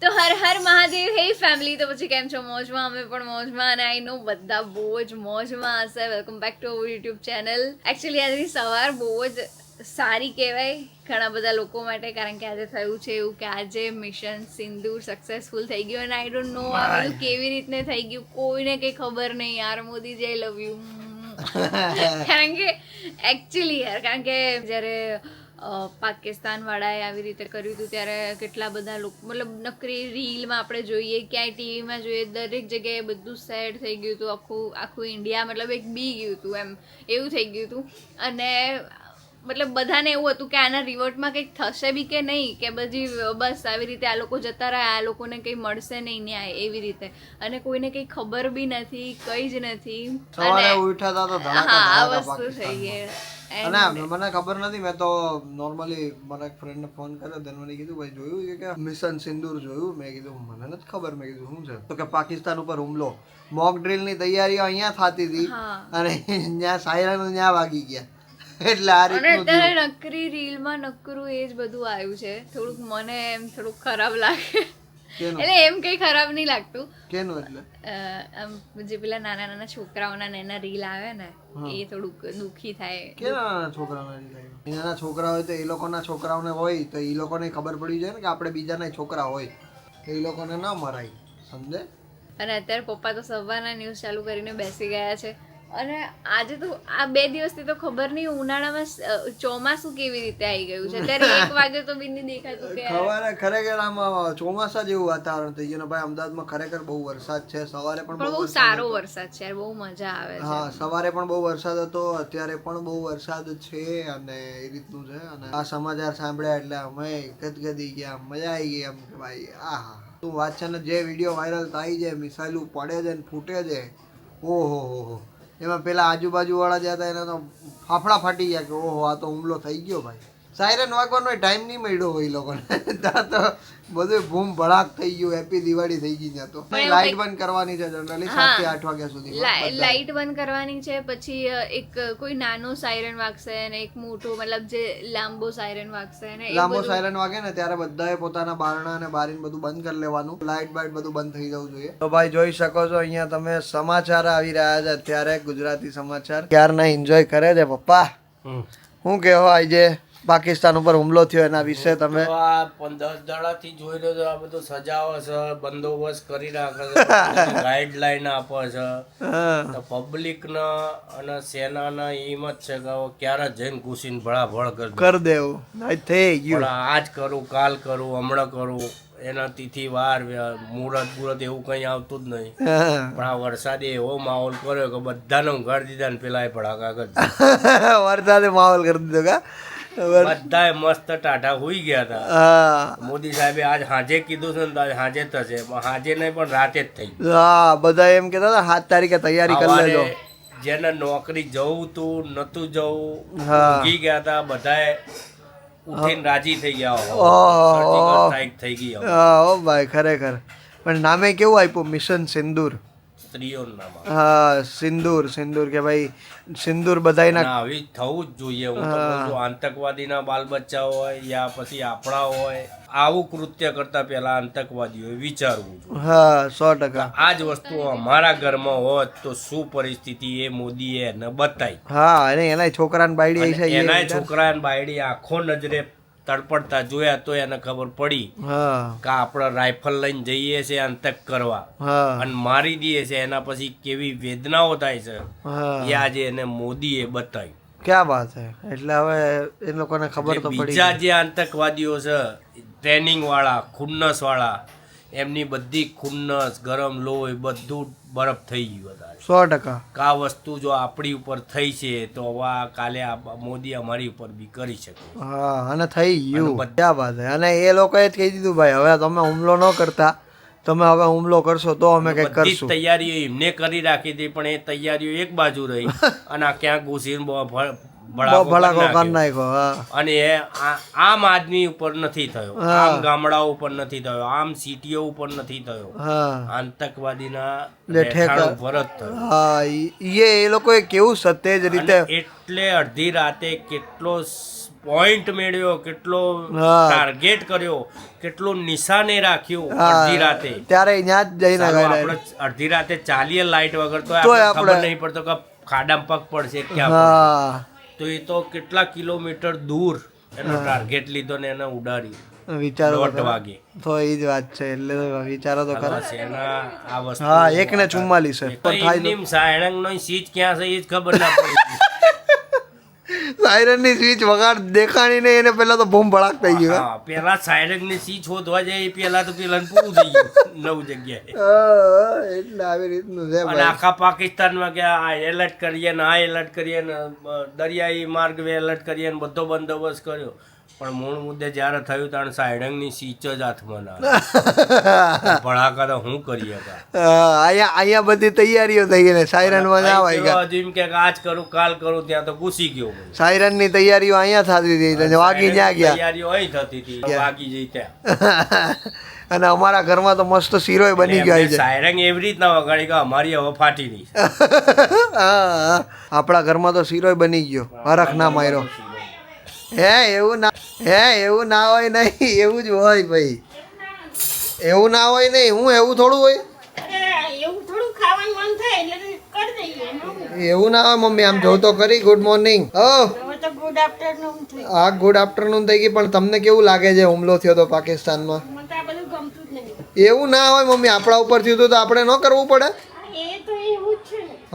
તો હર હર મહાદેવ. હે ફેમિલી, તો પછી કેમ છો? મોજમાં? અમે પણ મોજમાં, અને આઈ નો બધા બહુ જ મોજમાં હશે. Welcome back to our YouTube channel. Actually આજની સવાર બહુ જ સારી કહેવાય ઘણા બધા લોકો માટે, કારણ કે આજે થયું છે એવું કે આજે મિશન સિંદૂર સક્સેસફુલ થઈ ગયું. અને આઈ ડોન્ટ નો આ બધું કેવી રીતને થઈ ગયું, કોઈને કંઈ ખબર નહીં યાર. મોદીજી આઈ લવ યુ. કારણ કે એકચ્યુઅલી યાર, કારણ કે જ્યારે પાકિસ્તાન વાળાએ આવી રીતે કર્યું હતું ત્યારે કેટલા બધા લોકો, મતલબ નકરી રીલમાં આપણે જોઈએ, ક્યાંય ટીવીમાં જોઈએ, દરેક જગ્યાએ બધું સેડ થઈ ગયું હતું. આખું ઇન્ડિયા મતલબ એક બી ગયું હતું, એમ એવું થઈ ગયું હતું. અને મતલબ બધાને એવું હતું કે આના રિવર્ટમાં કંઈક થશે બી કે નહીં, કે બસ આવી રીતે આ લોકો જતા રહ્યા, આ લોકોને કંઈ મળશે નહીં ન્યાય, એવી રીતે. અને કોઈને કંઈ ખબર બી નથી, કંઈ જ નથી. સવારે ઉઠ્યા હતા તો હા, આ વસ્તુ થઈ ગઈ. અને મને ખબર નથી, મેં તો નોર્મલી મારા એક ફ્રેન્ડને ફોન કર્યો, તેને મને કીધું ભાઈ જોયું છે કે મિશન સિંદૂર જોયું? મેં કીધું મને નથી ખબર. મેં કીધું શું છે? તો કે પાકિસ્તાન ઉપર હુમલો, મોક ડ્રીલ ની તૈયારીઓ અહીંયા થતી હતી અને ત્યાં સાયરન ત્યાં વાગી ગયા. એટલે આ રીતનું અત્યારે નકરી રીલમાં નકરું એ જ બધું આવ્યું છે. થોડુંક મને એમ થોડુંક ખરાબ લાગે. એટલે એમ કઈ ખરાબ નહીં લાગતું. કેનું? એટલે આમ જે પેલા નાના નાના છોકરાઓના નાના રીલ આવે ને, એ થોડુંક દુખી થાય. કે નાના છોકરાઓના રીલ આવે? નાના છોકરા હોય તો એ લોકોના છોકરાઓને હોય તો એ લોકોને ખબર પડી જાય ને કે આપણે બીજાના છોકરા હોય તો એ લોકોને ના મરાય, સમજે? અને અત્યારે પપ્પા તો સવારના ન્યૂઝ ચાલુ કરીને બેસી ગયા છે. અને આજે તો આ 2 દિવસથી તો ખબર નહીં ઉનાળામાં ચોમાસું કેવી રીતે આવી ગયું છે. અત્યારે 1 વાગે તો બી નહીં દેખાતું કે ખબર. ખરેખર આમ ચોમાસા જેવું વાતાવરણ થઈ ગયું ને ભાઈ. અમદાવાદમાં ખરેખર બહુ વરસાદ છે. સવારે પણ બહુ સારો વરસાદ છે, બહુ મજા આવે છે. હા, સવારે પણ બહુ વરસાદ હતો, અત્યારે પણ બહુ વરસાદ છે અને એ રીતનું છે. અને આ સમાચાર સાંભળ્યા એટલે અમે ગદગદી ગયા, મજા આવી ગઈ. એમ કે ભાઈ આહા શું વાત છે. ને જે વિડીયો વાયરલ થાય છે, મિસાઇલો પડે છે ને ફૂટે છે, ઓહો હો. એમાં પેલા આજુબાજુ વાળા જે હતા એને તો ફાફડા ફાટી ગયા કે ઓહો આ તો હુમલો થઈ ગયો ભાઈ. સાયરન વાગવાનો ટાઈમ નહીં મળ્યો હોય એ લોકોને. ત્યાં તો બધું બૂમ ભડાક થઈ ગયું. હેપી દિવાળી થઈ ગઈ. ત્યાં તો લાઈટ બંધ કરવાની છે જનરલી 7 થી 8 વાગ્યા સુધી. લાઈટ બંધ કરવાની છે. પછી એક કોઈ નાનો સાયરન વાગશે અને એક મોટો, મતલબ જે લાંબો સાયરન વાગશે ને, લાંબો સાયરન વાગે ને ત્યારે બધાએ પોતાના બારણા અને બારીને બધું બંધ કરી લેવાનું. લાઈટ બાઈટ બધું બંધ થઈ જવું જોઈએ. તો ભાઈ જોઈ શકો છો અહીંયા તમે સમાચાર આવી રહ્યા છે અત્યારે, ગુજરાતી સમાચાર. ક્યારના એન્જોય કરે છે પપ્પા. શું કહેવો આજે પાકિસ્તાન ઉપર હુમલો થયો એના વિશે તમે? આ 10 દાડાથી જોઈ રહ્યો છો, આ બધું સજાવે છે, બંદોબસ્ત કરી રાખે છે, ગાઈડલાઈન આપે છે. તો પબ્લિક ના અને સેનાના એમ જ છે કે ક્યારે જઈને ઘૂસીને ભળાભળ કરી દેવું. થઈ ગયું. આજ કરું, કાલ કરું, હમણાં કરું, એના તિથિ વાર મુહૂર્ત એવું કઈ આવતું જ નહીં. પણ આ વરસાદે એવો માહોલ કર્યો કે બધાને ઉઘાડી દીધા ને પેલા ભડાકા કરી વરસાદે માહોલ કરી દીધો કા? બધાએ મસ્ત ટાઢા હોઈ ગયા હતા. મોદી સાહેબે આજ હાજે કીધું છે ને તો આજ હાજે થશે, પણ હાજે નહીં પણ રાતે જ થઈ ગયું. હા, બધા એમ કહેતા હતા 7 તારીખે તૈયારી કરી લેજો. જેને નોકરી જવું તું નતું જવું, ઊંઘી ગયા હતા, બધાએ ઉઠીને રાજી થઈ ગયા. સર્જિકલ સ્ટ્રાઇક થઈ ગઈ. ઓ ભાઈ ખરેખર. પણ નામે કેવું આપ્યું? મિશન સિંદૂર. સ્ત્રીઓનું નામ. હા, સિંદૂર કે ભાઈ સિંદૂર બધાયના આવી થવું જ જોઈએ. હું તો કહું છું, આતંકવાદીના બાલ બચ્ચા હોય યા પછી આપણા હોય, આવું કૃત્ય કરતા પહેલા આતંકવાદીઓએ વિચારવું જોઈએ. હા, 100%. આ જ વસ્તુ અમારા ઘરમાં હોત તો શું પરિસ્થિતિ એ મોદીએ એને બતાવી. હા, અને એના છોકરાને બાયડી છે, એના છોકરાને બાયડી આખો નજરે તડપડતા જોયા તો એને ખબર પડી કે આપણે રાઇફલ લઈને જઈએ છીએ આતંક કરવા અને મારી દઈએ છે. એના પછી કેવી વેદનાઓ થાય છે એ આજે એને મોદીએ બતાવ્યું. ક્યાં વાત છે. એટલે હવે એ લોકોને ખબર તો પડી. બીજા જે આતંકવાદીઓ છે, ટ્રેનિંગ વાળા, ખુન્નસ વાળા, એમની બધી ખુન્નસ, ગરમ લોહી બધું બરફ થઈ ગયું હતા. 100%. આ વસ્તુ જો આપણી ઉપર થઈ છે તો હવે કાલે મોદી અમારી ઉપર બી કરી શકે. હા, અને થઈ ગયું. ક્યાં વાત છે. અને એ લોકોએ જ કહી દીધું ભાઈ હવે તમે હુમલો ન કરતા, તમે હવે હુમલો કરશો તો અમે કંઈક કરશું. તૈયારીઓ એમને કરી રાખી હતી, પણ એ તૈયારીઓ એક બાજુ રહી અને આ ક્યાંક ઘૂસીને ભડાકો કરી નાખ્યો. અને એ આમ આદમી ઉપર નથી થયો, આમ ગામડાઓ ઉપર નથી થયો, આમ સિટીઓ ઉપર નથી થયો, આતંકવાદીના ઠેકાણા પર જ થયો. હા, એ લોકોએ કેવું સત્ય જ રીતે. એટલે અડધી રાતે કેટલો પોઈન્ટ મેળવ્યો, કેટલો હા. ટાર્ગેટ કર્યો, કેટલો નિશાને રાખ્યું હા, અડધી રાતે. ત્યારે ત્યાં જ જઈને ચાલો ગયા. આપણે અડધી રાતે ચાલીએ લાઇટ વગર તો તોય આપણે ખબર આપણે- નહીં પડતો કે ખાડામાં પગ પડશે કે ક્યાં પડશે. હા, તો એ તો કેટલા કિલોમીટર દૂર એનો ટાર્ગેટ લીધો ને એને ઉડાડ્યું વિચારો તો 1:30 ખરા. વાગે. તો એ જ વાત છે, એટલે તો વિચારો તો ખરા. બસ એના આ વસ્તુ હા, 1:44 છે. પણ થાય તો- એમની સાયણનો સીચ ક્યાં છે એ જ ખબર ના પડી. સાયરનની સ્વિચ વગાડ દેખાણી નહીં, એને પહેલા તો બૂમ ભડાક થઈ ગયું. હા, પેલા સાયરનની સીચ હોધવા જાય એ પેલા તો પેલા પૂરું થઈ ગયું 9 જગ્યાએ. એટલે આવી રીતનું છે અને ભાઈ. આખા પાકિસ્તાનમાં કે આ એલર્ટ કરીએ ને આ એલર્ટ કરીએ ને દરિયાઈ માર્ગ એલર્ટ કરીએ ને બધો બંદોબસ્ત કર્યો, પણ મૂળ મુદ્દે જ્યારે થયું ત્યારે સાયરનની સીચ જ હાથમાં ના આવી. ભડાકા તો શું કરીએ કા. અહીંયા બધી તૈયારીઓ થઈ ગઈ ને સાયરનમાં ના આવી ગયા. હજુ એમ કે આજ કરું કાલ કરું ત્યાં તો ઘૂસી ગયો ભાઈ. સાયરનની તૈયારીઓ અહીંયા થતી હતી અને વાગી ત્યાં ગયા. તૈયારીઓ અહીં થતી હતી, વાગી જઈ ત્યાં. અને અમારા ઘરમાં તો મસ્ત શીરોય બની ગયો છે. સાયરંગ એવી રીતના વગાડી કે અમારી હવે ફાટી નહીં. હા, આપણા ઘરમાં તો શીરોય બની ગયો, હરખ ના માર્યો. એવું ના હોય નહીં, એવું જ હોય ભાઈ. એવું ના હોય નહીં, હું એવું થોડું હોય. એવું ના હોય મમ્મી, આમ જો તો કરી. Good morning. હા, ગુડ આફ્ટરનૂન થઈ ગઈ. પણ તમને કેવું લાગે છે હુમલો થયો તો પાકિસ્તાનમાં? એવું ના હોય મમ્મી, આપણા ઉપર થયું તો આપણે ન કરવું પડે.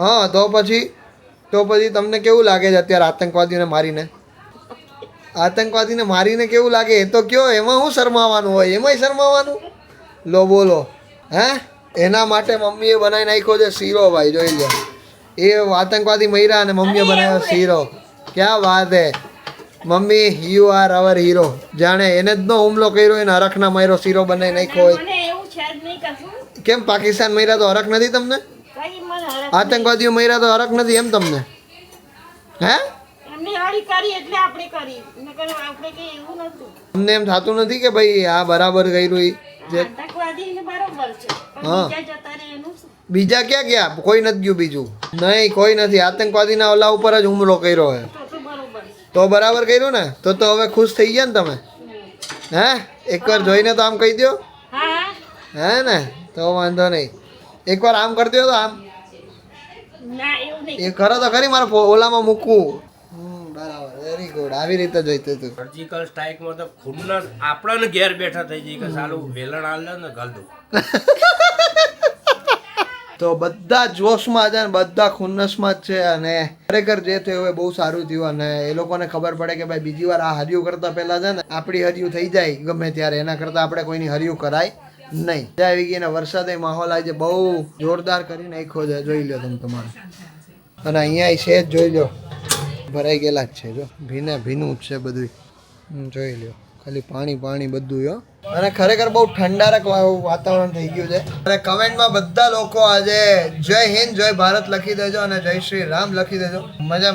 હા, તો પછી તમને કેવું લાગે છે અત્યારે આતંકવાદીને મારીને કેવું લાગે એ તો કયો. એમાં શું શરમાવાનું હોય? એમાંય શરમાવાનું? લો બોલો. હે, એના માટે મમ્મીએ બનાવી નાખ્યો છે શીરો ભાઈ, જોઈ લો. એ આતંકવાદી મર્યા અને મમ્મીએ બનાવ્યો શીરો. ક્યાં વાત હે mummy, you are our hero. જાણે એને જ નો હુમલો કર્યો, એને હરખના માર્યો, શીરો બનાવી નાખ્યો હોય. કેમ પાકિસ્તાન મર્યા તો હરખ નથી તમને? આતંકવાદીઓ મર્યા તો હરખ નથી એમ તમને? હે, તમને એમ થતું નથી કે ભાઈ આ બરાબર કર્યું? હા, બીજા ક્યાં ગયા? કોઈ નથી ગયું બીજું? નહીં, કોઈ નથી. આતંકવાદીના ઓલા ઉપર જ હુમલો કર્યો હે. તો બરાબર કર્યું ને? તો હવે ખુશ થઈ ગયા ને તમે? હે, એકવાર જોઈને તો આમ કહી દો. હે ને, તો વાંધો નહીં. એકવાર આમ કરી દો તો આમ એ કરો તો ખરી, મારે ઓલામાં મૂકવું. બરાબર, વેરી ગુડ. આવી રીતે જોઈતું હતું. સર્જિકલ સ્ટ્રાઇકમાં તો ખુન્નસ આપણને ઘેર બેઠા થઈ જાય કે સાલું વેલણ હાલ ને ઘાલ દો. તો બધા જોશમાં છે ને બધા ખુન્નસમાં જ છે. અને ખરેખર જે થયું એ બહુ સારું થયું. અને એ લોકોને ખબર પડે કે ભાઈ બીજી વાર આ હરિયું કરતા પહેલા છે ને આપણી હરિયું થઈ જાય ગમે ત્યારે, એના કરતાં આપણે કોઈની હરિયું કરાય નહીં. મજા આવી ગઈ ને વરસાદે માહોલ આજે બહુ જોરદાર કરી નાખ્યો છે. જોઈ લો તમે તમારે. અને અહીંયા છે જ જોઈ લો, ભરાઈ ગયેલા જ છે. જો ભીનું જ છે બધું. જોઈ લો, ખાલી પાણી બધું. હો, અને ખરેખર બહુ ઠંડારક વાતાવરણ થઈ ગયું છે. અને કમેન્ટમાં બધા લોકો આજે જય હિન્દ જય ભારત લખી દેજો અને જય શ્રી રામ લખી દેજો.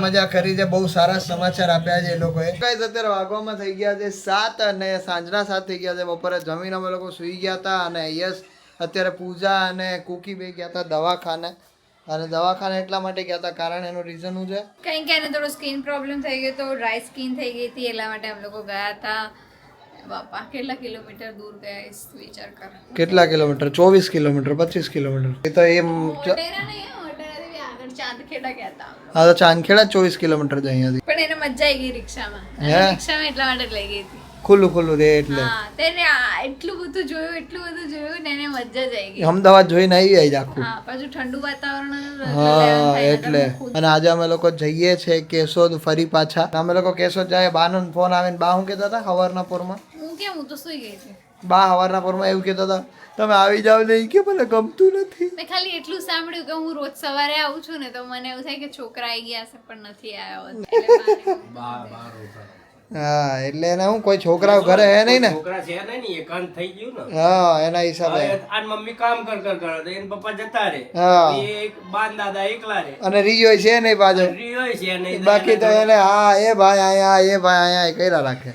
મજા કરી છે. બહુ સારા સમાચાર આપ્યા છે એ લોકોએ. ગાઈસ, અત્યારે વાગવામાં થઈ ગયા છે 7 અને સાંજના 7 થઈ ગયા છે. બપોરે જમીને અમે લોકો સૂઈ ગયા હતા. અને યસ, અત્યારે પૂજા અને કુકી બે ગયા હતા દવાખાને. અને દવાખાને એટલા માટે ગયા હતા કારણ એનું રીઝન શું છે? કારણ કે એને થોડો સ્કિન પ્રોબ્લેમ થઈ ગયો તો, ડ્રાય સ્કિન થઈ ગઈ હતી, એટલા માટે અમે લોકો ગયા હતા. બાપા, કેટલા કિલોમીટર દૂર ગયા વિચાર કર. કેટલા કિલોમીટર? 24 kilometre, 25 kilometre. એ તો એમ મોટેરા નહીં, મોટેરાથી આગળ ચાંદખેડા ગયા હતા. હા, તો ચાંદખેડા 24 કિલોમીટર છે અહીંયાથી. પણ એને મજા આવી ગઈ રિક્ષામાં. હે? રિક્ષામાં એટલા માટે લઈ ગઈ હતી. ખુલ્લું રે એટલે. હા, તેને એટલું બધું જોયું ને એને મજા જ આવી ગઈ. અમદાવાદ જોઈને આવી જાય આખું. હા, પાછું ઠંડુ વાતાવરણ. હા, એટલે. અને આજે અમે લોકો જઈએ છે કેશોદ ફરી પાછા. અમે લોકો કેશોદ જાય, બાનો ફોન આવે ને બા હું કહેતા હતા હવારના પોરમાં. હું તો સુઈ ગઈ હતી. બા હવારના પોરમાં એવું કહેતા હતા તમે આવી જાવ નહીં કે મને ગમતું નથી. મેં ખાલી એટલું સાંભળ્યું કે હું રોજ સવારે આવું છું ને તો મને એવું થાય કે છોકરા આવી ગયા હશે પણ નથી આવ્યા. હા, એટલે એને હું કોઈ છોકરાઓ ઘરે હે નહીં ને. છોકરા છે નહીં, એકાંત થઈ ગયું ને. હા, એના હિસાબે. આ મમ્મી કામ કર કરે તો એને પપ્પા જતા રે. હા, એ બાન દાદા એકલા રે. અને રીયો છે નહીં પાછો. રીયો છે નહીં. બાકી તો એને હા એ ભાઈ અહીંયા કર્યા રાખે.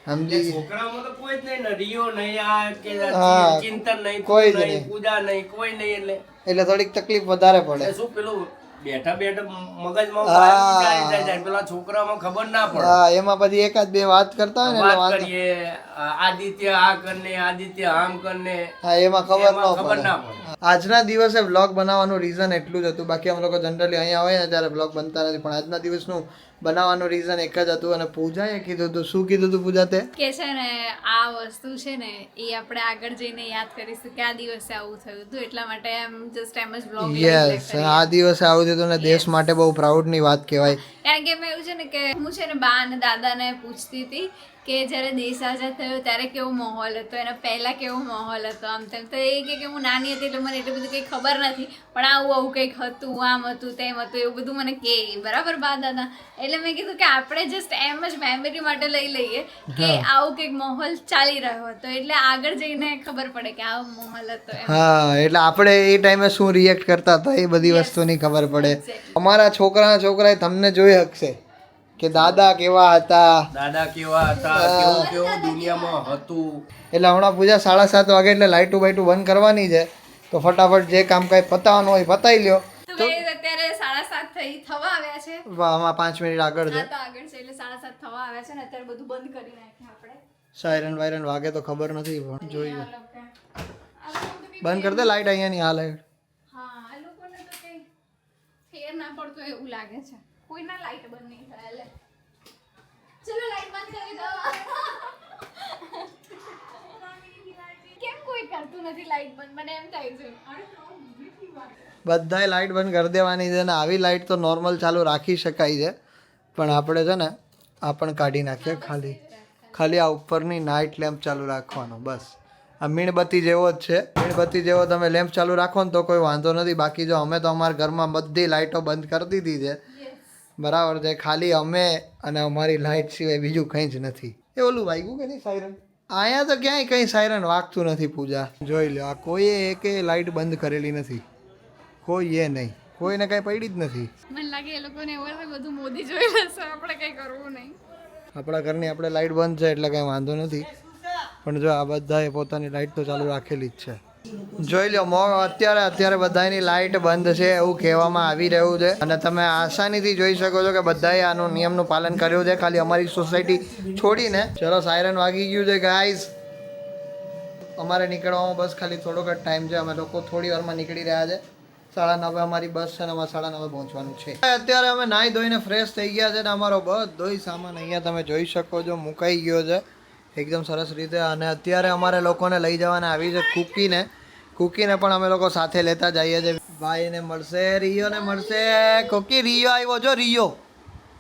સમજી? છોકરામાં તો કોઈ જ નહીં ને, રીયો નહીં, આ કે હા, ચિંતન નહીં, કોઈ જ નહીં, નહીં. પૂજા નહીં, કોઈ નહીં. એટલે થોડીક તકલીફ વધારે પડે. શું પેલું બેઠા બેઠા મગજમાં વિચારી જાય પેલા છોકરામાં ખબર ના પડે. હા, એમાં પછી એકાદ બે વાત કરતા હોય ને એટલે વાત વાંધો. કરીએ આદિત્ય આ કરને આદિત્ય આમ કરને હા, એમાં ખબર ખબર ન ના પડે. પડે. આજના દિવસે વ્લોગ બનાવવાનું રીઝન એટલું જ હતું. બાકી અમે લોકો જનરલી અહીંયા હોય ને ત્યારે વ્લોગ બનતા નથી, પણ આજના દિવસનું બનાવવાનું રીઝન એક જ હતું. અને પૂજાએ કીધું હતું. શું કીધું હતું પૂજા તે? કે છે ને આ વસ્તુ છે ને એ આપણે આગળ જઈને યાદ કરીશું કે આ દિવસે આવું થયું હતું, એટલા માટે એમ જસ્ટ એમ જ બ્લોગ યસ, આ દિવસે આવું થયું ને દેશ માટે બહુ પ્રાઉડની વાત કહેવાય. કારણ કે એમાં એવું છે ને કે હું છે ને બા અને દાદાને પૂછતી હતી કે જ્યારે દેશ આઝાદ થયો ત્યારે કેવો માહોલ હતો, એના પહેલા કેવો માહોલ હતો, આમ તેમ. તો એ કે હું નાની હતી એટલે મને એટલું બધું કંઈ ખબર નથી, પણ આવું કંઈક હતું, આમ હતું, તેમ હતું, એવું બધું મને કહે. બરાબર બા દાદા? એટલે મેં કીધું કે આપણે જસ્ટ એમ જ મેમરી માટે લઈ લઈએ કે આવું કંઈક માહોલ ચાલી રહ્યો હતો, એટલે આગળ જઈને ખબર પડે કે આવો માહોલ હતો એમ. હા, એટલે આપણે એ ટાઈમે શું રિએક્ટ કરતા હતા એ બધી વસ્તુની ખબર પડે. અમારા છોકરાએ તમને જોઈ શકશે કે દાદા કેવા હતા, દાદા કેવા હતા, કેવું કેવું દુનિયામાં હતું. એટલે હમણાં પૂજા 7:30 વાગે એટલે લાઇટું બાઇટું બંધ કરવાની છે, તો ફટાફટ જે કામ કાંઈ પતાવવાનું હોય પતાવી લ્યો. તો guys, અત્યારે 7:30 થવા આવ્યા છે. આમાં 5 મિનિટ આગળ છે. હા, તો આગળ છે એટલે 7:30 થવા આવ્યા છે ને અત્યારે બધું બંધ કરી નાખ્યું આપણે. સાયરન વાયરન વાગે તો ખબર નથી, પણ જોઈએ. આ લોકો તો કંઈ- બંધ કરી દે લાઇટ, અહીંયાની આ લાઇટ. હા, આ લોકોને તો કંઈ ફેર ના પડતો એવું લાગે છે. કોઈના લાઈટ બંધ નહીં થાય. લે ચલો લાઈટ બંધ કરી દો. કેમ કોઈ કરતું નથી લાઈટ બંધ? મને એમ થાય છે બધાય લાઇટ બંધ કરી દેવાની છે. ને આવી લાઇટ તો નોર્મલ ચાલુ રાખી શકાય છે, પણ આપણે છે ને આ પણ કાઢી નાખીએ. ખાલી આ ઉપરની નાઇટ લેમ્પ ચાલુ રાખવાનો બસ. આ મીણબત્તી જેવો જ છે. મીણબત્તી જેવો તમે લેમ્પ ચાલુ રાખો ને તો કોઈ વાંધો નથી. બાકી જો અમે તો અમારા ઘરમાં બધી લાઇટો બંધ કરી દીધી છે, બરાબર છે. ખાલી અમે અને અમારી લાઇટ સિવાય બીજું કંઈ જ નથી. એ ઓલું વાગ્યું કે નહીં સાયરન? અહીંયા તો ક્યાંય કંઈ સાયરન વાગતું નથી પૂજા. જોઈ લો, આ કોઈએ એકે લાઇટ બંધ કરેલી નથી, કોઈએ નહીં, કોઈને કાંઈ પડી જ નથી. મને લાગે એ લોકોને એવું હશે બધું મોદી જોઈ લેશે, આપણે કંઈ કરવું નહીં. આપણા ઘરની આપણે લાઇટ બંધ છે એટલે કાંઈ વાંધો નથી, પણ જો આ બધાએ પોતાની લાઇટ તો ચાલુ રાખેલી જ છે. જોઈ લો, અત્યારે બધાની લાઇટ બંધ છે એવું કહેવામાં આવી રહ્યું છે. અને તમે આસાનીથી જોઈ શકો છો કે બધાએ આનું નિયમનું પાલન કર્યું છે, ખાલી અમારી સોસાયટી છોડીને. ચલો, સાયરન વાગી ગયું છે ગાઈઝ. અમારે નીકળવામાં બસ ખાલી થોડોક જ ટાઈમ છે. અમે લોકો થોડી વારમાં નીકળી રહ્યા છે. 9:30 અમારી બસ છે ને અમારે 9:30 પહોંચવાનું છે. અત્યારે અમે નાહી ધોઈને ફ્રેશ થઈ ગયા છે ને અમારો બધોય સામાન અહીંયા તમે જોઈ શકો છો મુકાઈ ગયો છે એકદમ સરસ રીતે. અને અત્યારે અમારે લોકોને લઈ જવાના આવી છે કુકીને પણ અમે લોકો સાથે લેતા જઈએ છીએ. ભાઈને મળશે, રિયોને મળશે. કુકી, રિયો આવ્યો જો.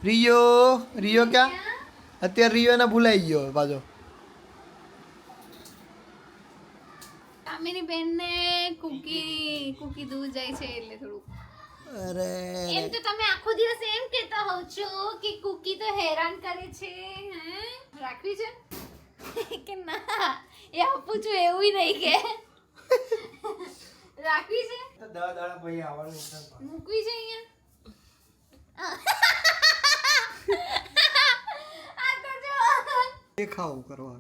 રિયો ક્યાં? અત્યારે રિયોને ભૂલાઈ ગયો પાછો. કામિની બેનને કુકી દૂર જાય છે એટલે થોડું. અરે એમ તો તમે આખો દિવસ એમ કહેતા હોવ છો કે કુકી તો હેરાન કરે છે. હે, રાખવી છે કે ના? એ આપું છું એવું નહીં કે રાખવી છે, મૂકવી છે અહીંયા. આ તો જો દેખાવ કરવા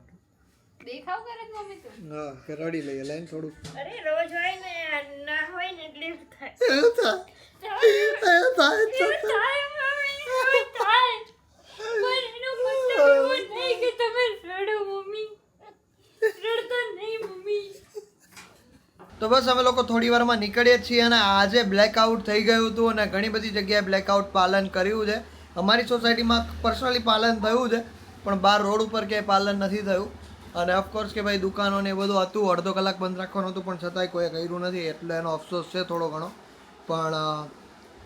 દેખાવ કરે છે મમ્મી તો. હા, કે રડી લઈએ લઈને થોડું. અરે રોજ હોય ને ના હોય ને એટલે એવું થાય. એવું થાય. એવું થાય મમ્મી, એવું થાય. પણ એનો મતલબ એવો નહીં કે તમે રડો મમ્મી. રડતા નહીં મમ્મી. તો બસ અમે લોકો થોડી વારમાં નીકળીએ છીએ. અને આજે બ્લેકઆઉટ થઈ ગયું હતું અને ઘણી બધી જગ્યાએ બ્લેકઆઉટ પાલન કર્યું છે. અમારી સોસાયટીમાં પર્સનલી પાલન થયું છે, પણ બહાર રોડ ઉપર ક્યાંય પાલન નથી થયું. અને ઓફકોર્સ કે ભાઈ દુકાનો ને એ બધું હતું, અડધો કલાક બંધ રાખવાનું હતું, પણ છતાંય કોઈએ કર્યું નથી, એટલે એનો અફસોસ છે થોડો ઘણો. પણ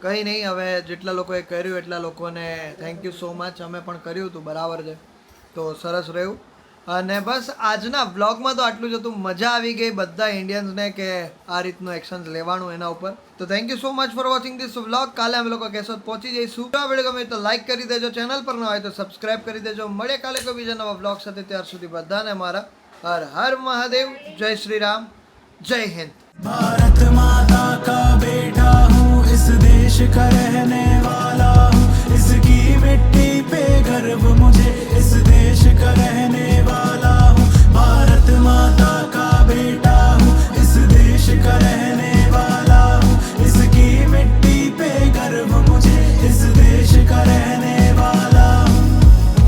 કંઈ નહીં, હવે જેટલા લોકોએ કર્યું એટલા લોકોને થેન્ક યુ સો મચ. અમે પણ કર્યું હતું, બરાબર છે, તો સરસ રહ્યું. અને બસ આજના વ્લોગમાં તો આટલું જ હતું. મજા આવી ગઈ બધા ઇન્ડિયન્સને કે આ રીતનું એક્શન્સ લેવાનું એના ઉપર. તો thank you so much for watching this vlog. કાલે અમે લોકો કેશોદ પહોંચી જઈશું. જો આ વિડીયો ગમે તો લાઈક કરી દેજો, ચેનલ પર ન હોય તો સબસ્ક્રાઇબ કરી દેજો. મળે કાલે કોઈ બીજા નવા વ્લોગ સાથે. ત્યાર સુધી બધાને મારા હર હર મહાદેવ. જય શ્રી રામ, જય હિન્દ. भारत माता का बेटा हूँ, इस देश का रहने वाला हूँ, इसकी मिट्टी पे गर्व मुझे, इस